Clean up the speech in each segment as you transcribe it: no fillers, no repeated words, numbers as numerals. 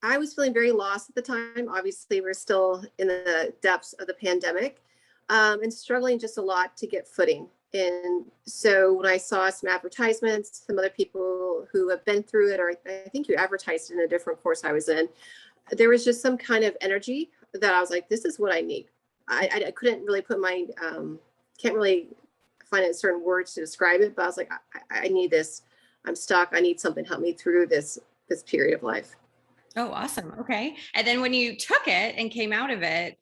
I was feeling very lost at the time. Obviously, we're still in the depths of the pandemic, and struggling just a lot to get footing. And so when I saw some advertisements, some other people who have been through it, or I think you advertised in a different course I was in, there was just some kind of energy that I was like, this is what I need. I couldn't really put my, can't really find it in certain words to describe it, but I was like, I need this. I'm stuck. I need something to help me through this period of life. Oh, awesome. Okay. And then when you took it and came out of it,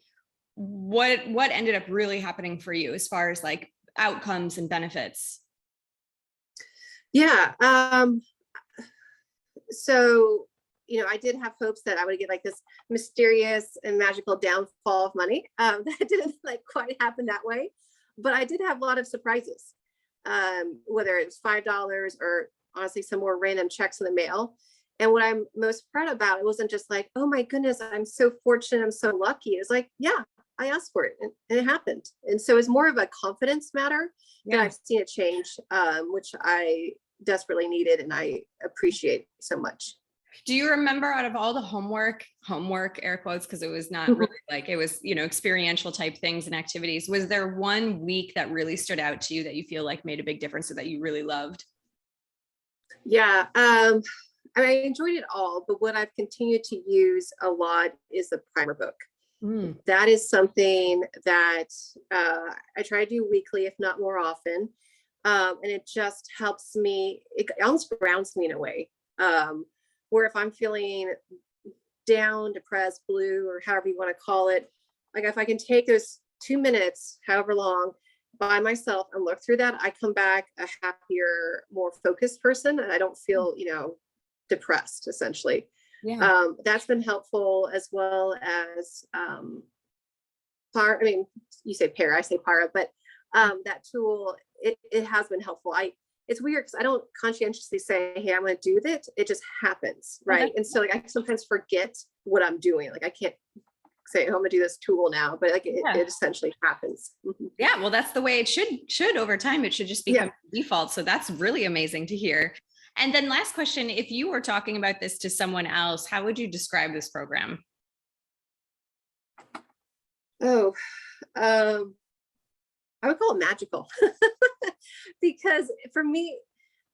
what ended up really happening for you as far as like outcomes and benefits? Yeah. So, I did have hopes that I would get like this mysterious and magical downfall of money. That didn't like quite happen that way, but I did have a lot of surprises. Whether it was $5 or honestly some more random checks in the mail. And what I'm most proud about, it wasn't just like, oh my goodness, I'm so fortunate, I'm so lucky. It was like, yeah, I asked for it and it happened. And so it's more of a confidence matter that Yeah. I've seen it change, which I desperately needed and I appreciate so much. Do you remember out of all the homework, air quotes, because it was not really like it was, experiential type things and activities, was there one week that really stood out to you that you feel like made a big difference or that you really loved? Yeah. I enjoyed it all, but what I've continued to use a lot is the primer book. Mm, That is something that I try to do weekly, if not more often. And it just helps me, it almost grounds me in a way. Where if I'm feeling down, depressed, blue, or however you want to call it, like if I can take those 2 minutes, however long, by myself and look through that, I come back a happier, more focused person, and I don't feel, depressed essentially. yeah. That's been helpful as well as par. I mean, you say para, I say para, but that tool, it has been helpful. It's weird because I don't conscientiously say, hey, I'm going to do that. It just happens, Okay. right? And so like I sometimes forget what I'm doing. Like I can't say, oh, I'm going to do this tool now, but like Yeah. it essentially happens. Mhm. Yeah. Well, that's the way it should over time. It should just Yeah. become default. So that's really amazing to hear. And then last question, if you were talking about this to someone else, how would you describe this program? Oh, um, I would call it magical because for me,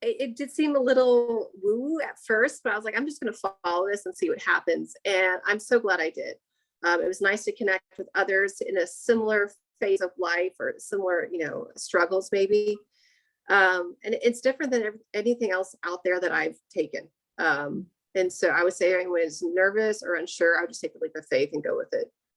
it did seem a little woo at first, but I was like, I'm just going to follow this and see what happens. And I'm so glad I did. It was nice to connect with others in a similar phase of life or similar, struggles maybe. And it's different than anything else out there that I've taken. And so I would say anyone is nervous or unsure, I would just take the leap of faith and go with it.